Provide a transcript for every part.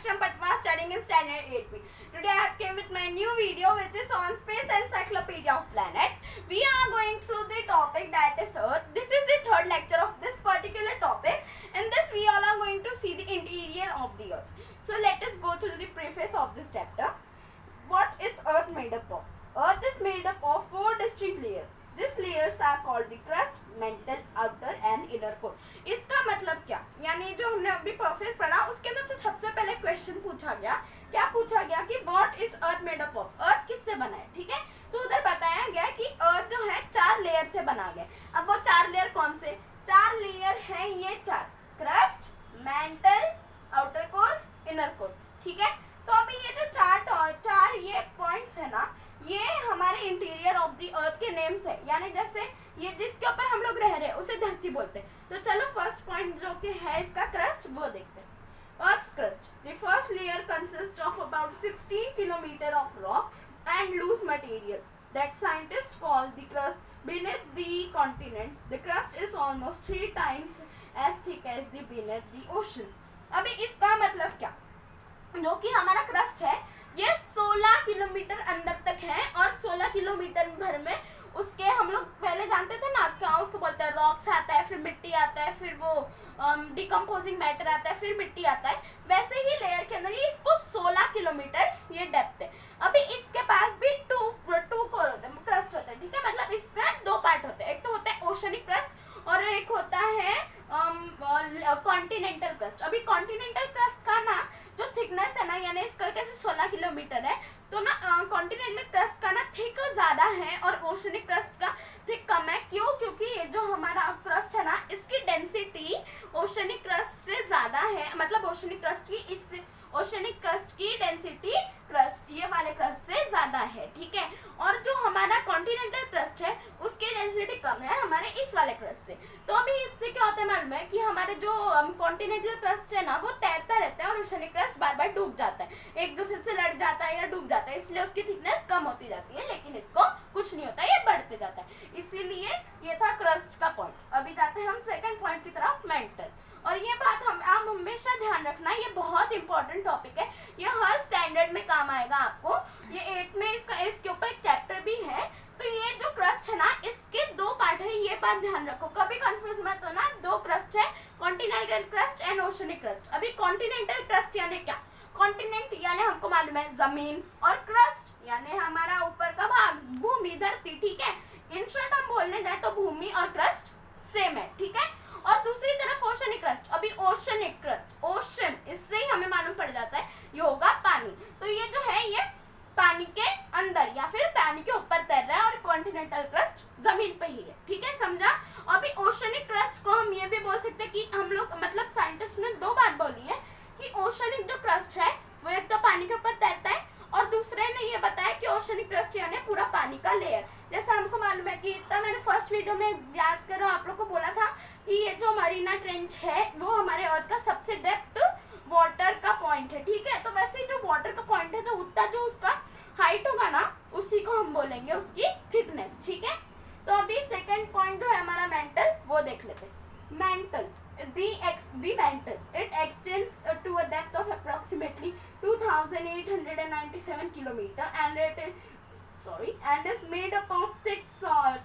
Aksham Patwa, studying in standard 8B. Today I have came with my new video which is on Space Encyclopedia of Planets. We are going through the topic that is Earth. This is the third lecture of this particular topic. In this we all are going to see the interior of the Earth. So let us go through the preface of this chapter. What is Earth made up of? Earth is made up of 4 distinct layers. These layers are called the crust, mantle, outer and inner core. इसका मतलब क्या? यानी जो हमने अभी perfect पढ़ा उसके अंदर से सबसे पहले क्वेश्चन पूछा गया, क्या पूछा गया कि what is earth made up of? Earth किससे बना है? ठीक है, तो उधर बताया गया कि अर्थ जो है 4 लेयर से बना गया। अब वो 4 लेयर कौन से? 4 लेयर हैं ये 4, crust, mantle, outer core, inner core. ठीक है, तो अभी ये जो चार ये पॉइंट्स है ना, ये हमारे इंटीरियर ऑफ द अर्थ के नेम्स है। यानी जैसे ये जिसके ऊपर हम लोग रह रहे हैं उसे धरती बोलते हैं। तो चलो फर्स्ट पॉइंट जो कि है इसका क्रस्ट वो देखते हैं। Earth's crust. The first layer consists of about 16 kilometers of rock and loose material that scientists call the crust beneath the continents. The crust is almost 3 times as thick as the beneath the oceans. अभी इसका मतलब क्या? जो कि हमारा crust है ये 16 kilometre अंदर तक है और 16 किलोमीटर भर में उसके हम लोग पहले जानते थे ना क्या उसको बोलते हैं, रॉक्स आता है, फिर मिट्टी आता है, फिर वो डिकम्पोजिंग मैटर आता है, फिर मिट्टी आता है। वैसे ही लेयर के अंदर ये इसको 16 किलोमीटर ये डेप्थ है। अभी इसके पास भी टू कोर होते हैं, क्रस्ट होता है। ठीक है, मतलब इसका 2 पार्ट होते हैं, एक तो होता है ओशनिक क्रस्ट और एक होता है कॉन्टिनेंटल क्रस्ट। अभी कॉन्टिनेंटल क्रस्ट का ना जो थिकनेस है ना, यानी इसका कैसे 16 किलोमीटर है, तो ना कॉन्टिनेंटल क्रस्ट का ना थिक ज़्यादा है और ओशनिक क्रस्ट का थिक कम है। क्यों? क्योंकि ये जो हमारा क्रस्ट है ना इसकी डेंसिटी ओशनिक क्रस्ट से ज़्यादा है। मतलब ओशनिक क्रस्ट की डेंसिटी क्रस्ट ये वाले क्रस्ट से ज़्यादा है। ठीक है, और जो हमारा कॉन्टिनेंटल क्रस्ट है उसकी डेंसिटी कम है हमारे इस वाले क्रस्ट से। तो अभी इससे क्या होता है मालूम है कि हमारे जो कॉन्टिनेंटल क्रस्ट है ना वो तैरता रहता है और ओशनिक क्रस्ट बार बार डूब जाता है, एक दूसरे से लड़ जाता है या डूब जाता है, इसलिए उसकी थिकनेस कम होती जाती है। लेकिन इसको कुछ नहीं होता, ये बढ़ते जाता है। इसीलिए ये था क्रस्ट का पॉइंट। अभी जाते हैं हम सेकंड पॉइंट की तरफ, मेंटल। और ये बात आप हमेशा ध्यान रखना, ये बहुत इंपॉर्टेंट टॉपिक है, ये हर स्टैंडर्ड में काम आएगा आपको। ये 8 में इसके ऊपर एक चैप्टर भी है। तो ये जो क्रस्ट है ना इसके 2 पार्ट है, ये बात ध्यान रखो, कभी कंफ्यूज मत होना। 2 क्रस्ट है, continental crust and oceanic crust. अभी कॉन्टिनेंटल क्रस्ट यानी क्या? कॉन्टिनेंट यानी हमको मालूम है जमीन, और क्रस्ट यानी हमारा ऊपर का भाग, भूमि, धरती। ठीक है, इन शॉर्ट हम बोलने जाए तो भूमि और क्रस्ट सेम है। ठीक है, और दूसरी तरफ ओशनिक क्रस्ट। अभी ओशनिक क्रस्ट, ओशन, इससे ही हमें मालूम पड़ जाता है ये होगा पानी। तो ये जो है ये पानी के अंदर या फिर पानी के ऊपर तैर रहा है और कॉन्टिनेंटल क्रस्ट जमीन पे ही है। ठीक है, समझा? अभी ओशनिक क्रस्ट को हम ये भी बोल सकते हैं कि हम लोग मतलब साइंटिस्ट ने 2 बात बोली है कि ओशनिक जो क्रस्ट है वो एक तो पानी के ऊपर तैरता है और दूसरे ने ये बताया कि ओशनिक क्रस्ट यानी पूरा पानी का लेयर। जैसे हमको मालूम है कि इतना मैंने फर्स्ट वीडियो में याद करो आप लोग को बोला था कि ये जो मरीना ट्रेंच है वो हमारे अर्थ का सबसे डेप्थ वाटर का पॉइंट है। ठीक है, तो वैसे ही जो वाटर का पॉइंट है तो उतना जो उसका हाइट होगा ना उसी को हम बोलेंगे उसकी थिकनेस। ठीक है, तो अभी सेकंड पॉइंट जो है हमारा मेंटल वो देख लेते हैं। Mental, the mantle, it extends to a depth of approximately 2,897 kilometer and is made up of thick solid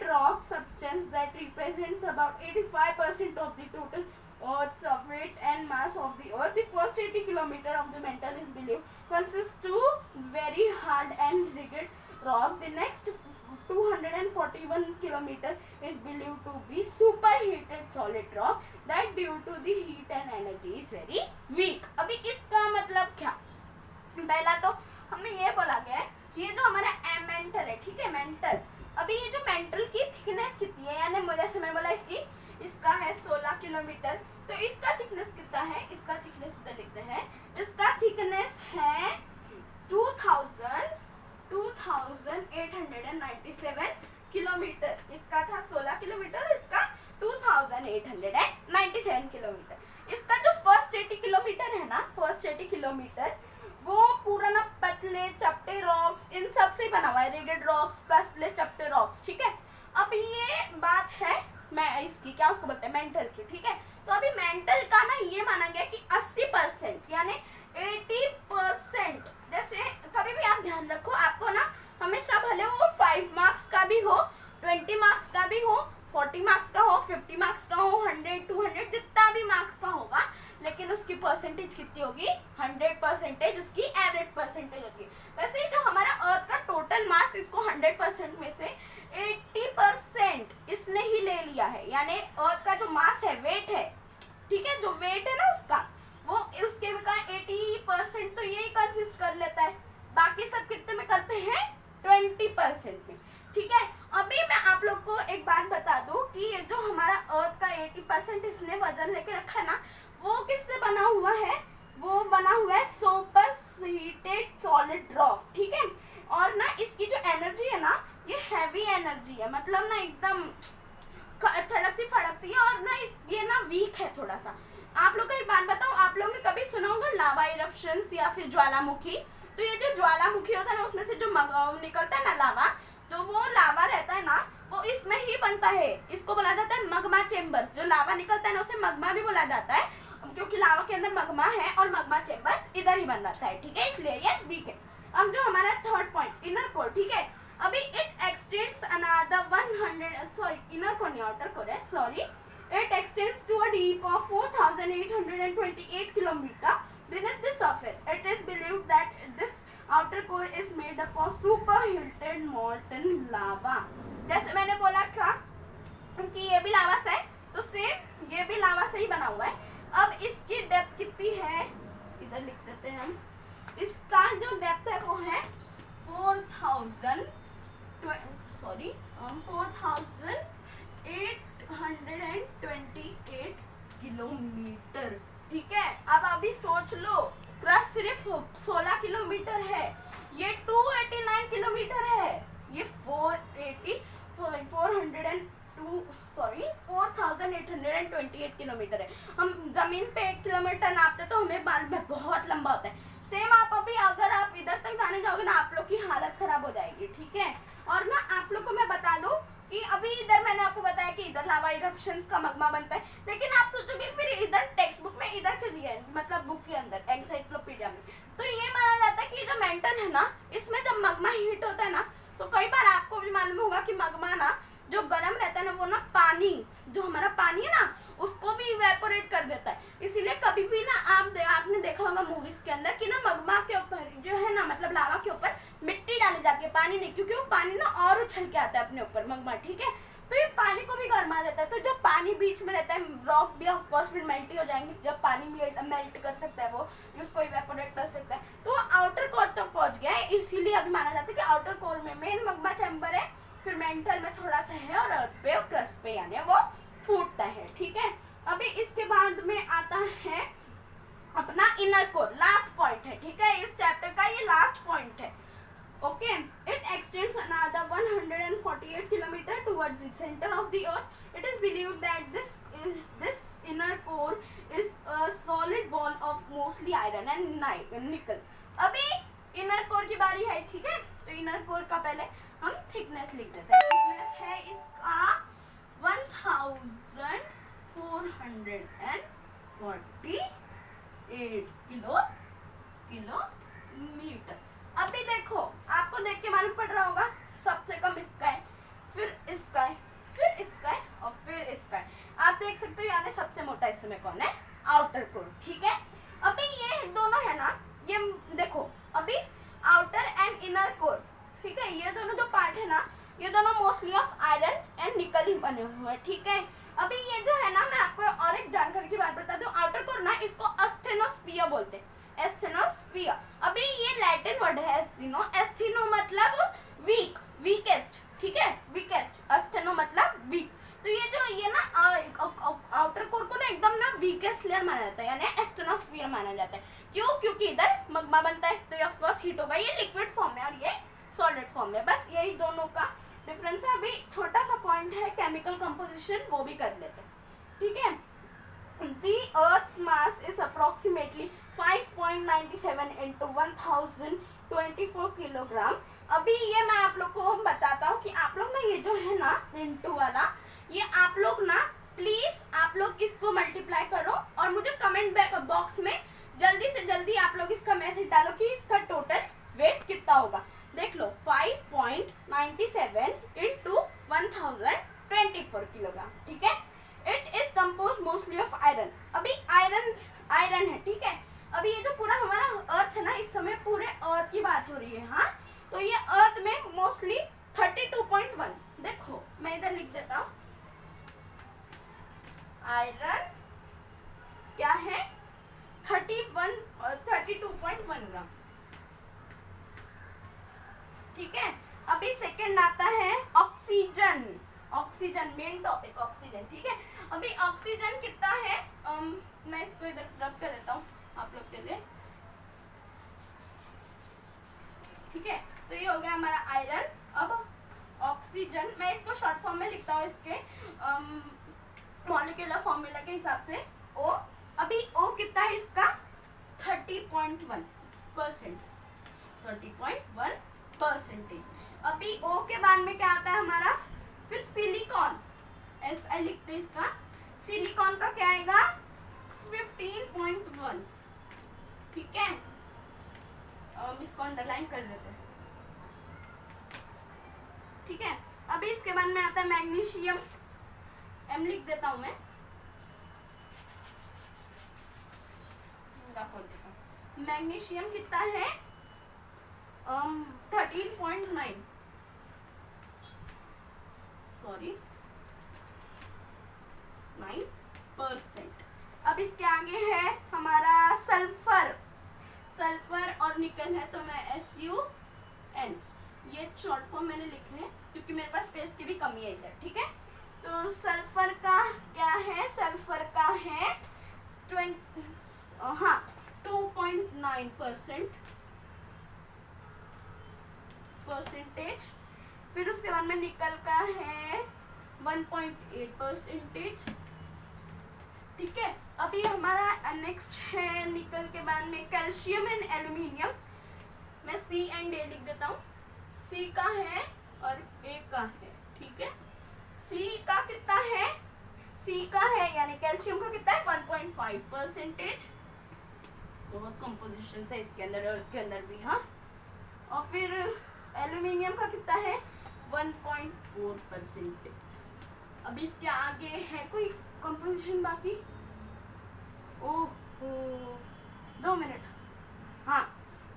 rock substance that represents about 85% of the total Earth's weight and mass of the Earth. The first 80 kilometer of the mantle is believed consists to very hard and rigid rock. The next 241 kilometer is believed to be superheated solid rock that due to the heat and energy is very weak. अभी इसका मतलब क्या? पहला तो हमें ये बोला गया है कि ये जो हमारा मेंटल है, ठीक है, मेंटल। अभी ये जो मेंटल की थिकनेस कितनी है, यानी जैसे मैं बोला इसका है 16 किलोमीटर, तो इसका थिकनेस कितना है? इसका थिकनेस इधर लिखते हैं, इसका थिकनेस है 2,897 किलोमीटर। इसका था 16 किलोमीटर, इसका 2,897 किलोमीटर। इसका जो फर्स्ट 80 किलोमीटर है ना, फर्स्ट 80 किलोमीटर वो पूरा ना पतले चपटे रॉक्स इन सब से बना हुआ है, रिगिड रॉक्स, पतले चपटे रॉक्स। ठीक है, अब ये बात है मैं इसकी क्या उसको बोलते हैं मेंटल की। ठीक है, तो अभी मेंटल का परसेंटेज कितनी होगी, 100% उसकी एवरेज परसेंटेज होती है। वैसे जो हमारा अर्थ का टोटल मास, इसको 100% में से 80% इसने ही ले लिया है, यानी अर्थ का जो मास है, वेट है, ठीक है, जो वेट है ना उसका, वो उसके का 80% तो यही कंसिस्ट कर लेता है, बाकी सब कितने में करते हैं, 20% में, ठीक है। अभी मैं आप लोग को एक बात बता दूं कि ये जो हमारा अर्थ का 80% इसने वजन लेके रखा है ना, वो किससे बना हुआ है, वो बना हुआ है सुपर हीटेड सॉलिड रॉक, ठीक है। और ना इसकी जो एनर्जी है ना, ये हैवी एनर्जी है, मतलब ना एकदम तड़पती फड़कती है, और ना ये ना वीक है थोड़ा सा। आप लोग को एक बात बताओ, आप लोग ने कभी सुना होगा लावा इरप्शंस या फिर ज्वालामुखी, तो ये जो ज्वालामुखी होता है ना, उसमें से जो निकलता है ना लावा, तो वो लावा रहता है ना, वो इसमें ही बनता है, इसको बोला जाता है मगमा चेम्बर्स। जो लावा निकलता है ना, उसे मगमा भी बोला जाता है, क्योंकि लावा के अंदर मगमा है और मगमा चेम्बर्स इधर ही बन रहता है, ठीक है, इसलिए ये वीक है। अब जो हमारा थर्ड पॉइंट, इनर कोर, ठीक है। अभी it extends another 100 inner core नहीं, आउटर कोर है, sorry. It extends to a deep of 4,828 kilometer beneath the surface. It is believed that this outer core is made up of superheated molten lava. जैसे मैंने बोला था कि ये भी लावा से है, तो सेम ये भी लावा से ही बना हुआ है। अब इसकी डेप्थ कितनी है, इधर लिख देते हैं हम। इसका जो डेप्थ है वो है 4,828 किलोमीटर, ठीक है। अब अभी सोच लो, क्रस्ट सिर्फ 16 किलोमीटर है, ये 289 किलोमीटर है, ये 4,828 किलोमीटर है। हम जमीन पे 1 किलोमीटर नापते तो हमें बाल में बहुत लंबा होता है। सेम आप अभी अगर आप इधर तक जाने जाओगे ना, आप लोग की हालत खराब हो जाएगी, ठीक है। और ना आप लोग को मैं बता दूं कि अभी इधर मैंने आपको बताया कि इधर लावा इरप्शंस का मगमा बनता है, लेकिन आप सोचोगे फिर इधर टेक्स्ट बुक में इधर क्यों दिया है, मतलब बुक के अंदर एनसाइक्लोपीडिया में, तो ये माना जाता है कि जो मेंटल है ना, इसमें जब मगमा हीट होता है ना, तो कई बार आपको भी मालूम होगा कि मगमा ना जो गर्म रहता है ना, वो ना पानी, जो हमारा पानी है ना, उसको भी इवेपोरेट कर देता है। इसीलिए कभी भी ना आपने देखा होगा मूवीज के अंदर कि ना मगमा के ऊपर जो है ना, मतलब लावा के ऊपर मिट्टी डाली जाती है, पानी नहीं, क्योंकि वो पानी ना और उछल के आता है अपने ऊपर मगमा, ठीक है। तो ये पानी को भी गरमा देता है, तो जो पानी बीच में रहता है, रॉक भी ऑफ कोर्स फिर मेल्ट ही हो जाएंगे, जब पानी मेल्ट कर सकता है वो, उसको इवेपोरेट कर सकता है, तो आउटर कोर तक पहुंच गया है। इसीलिए अभी माना जाता है कि आउटर कोर में मेन मगमा चैम्बर है, फिर मेंटल में थोड़ा सा है, और अर्थ पे और क्रस्ट पे यानी वो फूटता है, ठीक है। अभी इसके बाद में आता है अपना इनर कोर, लास्ट पॉइंट है, ठीक है, इस चैप्टर का ये लास्ट पॉइंट है, okay. It extends another 148 kilometre towards the centre of the earth. It is believed that this inner core is a solid ball of mostly iron and निकल। अभी inner core की बारी है, ठीक है। तो इनर कोर का पहले हम थिकनेस लिख देते हैं। थिकनेस है इसका 1448 किलोमीटर। अभी देखो, आपको देख के मालूम पड़ रहा होगा, सबसे कम इसका है, फिर इसका है, फिर इसका है, और फिर इसका है। आप देख सकते हो, यानी सबसे मोटा इसमें कौन है, आउटर कोर, ठीक है। अभी ये दोनों है ना, ये देखो, अभी आउटर एंड इनर कोर, ठीक है, ये दोनों जो पार्ट है ना, ये दोनों मोस्टली ऑफ आयरन एंड निकल ही बने हुए हैं, ठीक है। अभी ये जो है ना, मैं आपको और एक जानकारी की बात बता दूं, आउटर कोर ना, इसको एस्थेनोस्फीयर बोलते हैं, एस्थेनोस्फीयर। अभी ये लैटिन वर्ड है एस्थेनो, एस्थेनो मतलब वीक, वीकेस्ट, ठीक है, वीकेस्ट, एस्थेनो मतलब वीक। तो ये जो ये ना आउटर कोर को ना एकदम ना वीकेस्ट लेयर माना जाता है, यानी एस्थेनोस्फीयर माना जाता है। क्यों? क्योंकि इधर मगमा बनता है, तो ऑफ कोर्स हीट होगा, ये लिक्विड फॉर्म में और ये सॉलिड फॉर्म में, बस यही दोनों का डिफरेंस है। अभी छोटा सा पॉइंट है केमिकल कंपोजिशन, वो भी कर लेते हैं, ठीक है। The Earth's mass is approximately 5.97 into 1024 kilogram. अभी ये मैं आप लोग को बताता हूँ कि आप लोग ना ये जो है ना इंटू वाला, ये आप लोग ना प्लीज आप लोग इसको मल्टीप्लाई करो और मुझे कमेंट बॉक्स में जल्दी से जल्दी आप लोग इसका मैसेज डालो कि इसका टोटल वेट कितना होगा। देख लो, 5.97 into 1024 किलोग्राम, ठीक है। It is compose mostly of iron. अभी आयरन है, ठीक अभी ये जो पूरा हमारा अर्थ है ना, इस समय पूरे अर्थ की बात हो रही है। हाँ, तो ये अर्थ में मोस्टली 32.1, देखो मैं इधर लिख देता हूँ, आयरन क्या है 32.1 ग्राम। ठीक है, अभी सेकंड आता है oxygen. Oxygen main topic oxygen. ठीक है, अभी ऑक्सीजन कितना है, मैं इसको इधर रब कर देता हूँ आप लोग के लिए। ठीक है, तो ये हो गया हमारा आयरन। अब ऑक्सीजन मैं इसको शॉर्ट फॉर्म में लिखता हूँ, इसके मॉलिक्यूलर फॉर्मूला के हिसाब से ओ। अभी ओ कितना है इसका 30.1%, 30.1%। अभी ओ के बाद में क्या आता है हमारा, फिर सिलिकॉन, ऐसा लिखते हैं इसका, सिलिकॉन का क्या आएगा 15.1। ठीक है, इसको अंडरलाइन कर देते हैं। ठीक है, अभी इसके बाद में आता है मैग्नीशियम, एम लिख देता हूं मैं, मैग्नीशियम कितना है 13.9, सॉरी 9%। अब इसके आगे है हमारा सल्फर, सल्फर और निकल है, तो मैं SUN ये शॉर्ट फॉर्म मैंने लिखे हैं क्योंकि मेरे पास स्पेस की भी कमी है इधर। ठीक है, तो सल्फर का क्या है, सल्फर का है 2.9% परसेंटेज। फिर उसके बाद में निकल का है 1.8%। ठीक है, अभी हमारा नेक्स्ट है निकल के बाद में कैल्शियम एंड एल्यूमिनियम, मैं C एंड A लिख देता हूँ। C का है और A का है। ठीक है, C का कितना है, C का है यानी कैल्शियम का कितना है 1.5%। बहुत कंपोजिशन है इसके अंदर और के अंदर भी। हाँ, और फिर एल्यूमिनियम का कितना है 1.4%। अभी इसके आगे है कोई कंपोजिशन बाकी, ओह 2 मिनट। हाँ,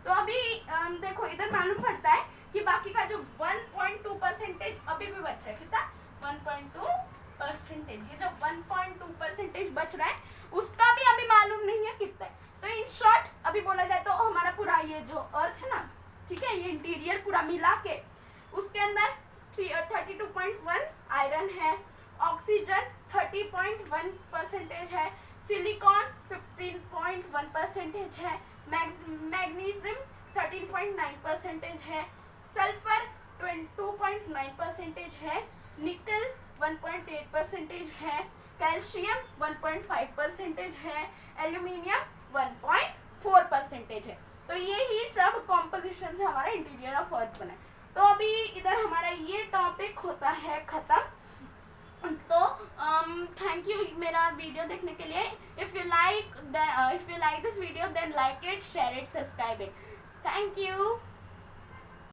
तो अभी देखो इधर मालूम पड़ता है कि बाकी का जो 1.2% अभी भी बचा है, कितना 1.2%। ये जो 1.2% बच रहा है उसका भी अभी मालूम नहीं है कितना है। तो इन शॉर्ट अभी बोला जाए तो हमारा पूरा ये जो अर्थ है ना, ठीक है, ये इंटीरियर पूरा मिला के उसके अंदर 32.1 आयरन है, ऑक्सीजन 30.1% है, सिलिकॉन 15.1% है, मैग्नीशियम 13.9% है, सल्फर 2.9% है, निकल 1.8% है, कैल्शियम 1.5% है, एल्यूमिनियम 1.4% है। तो ये ही सब कॉम्पोजिशन से हमारा इंटीरियर ऑफ अर्थ बना है। तो अभी इधर हमारा ये टॉपिक होता है खत्म। तो थैंक यू मेरा वीडियो देखने के लिए। If you like this video then like it, share it, subscribe it. Thank you.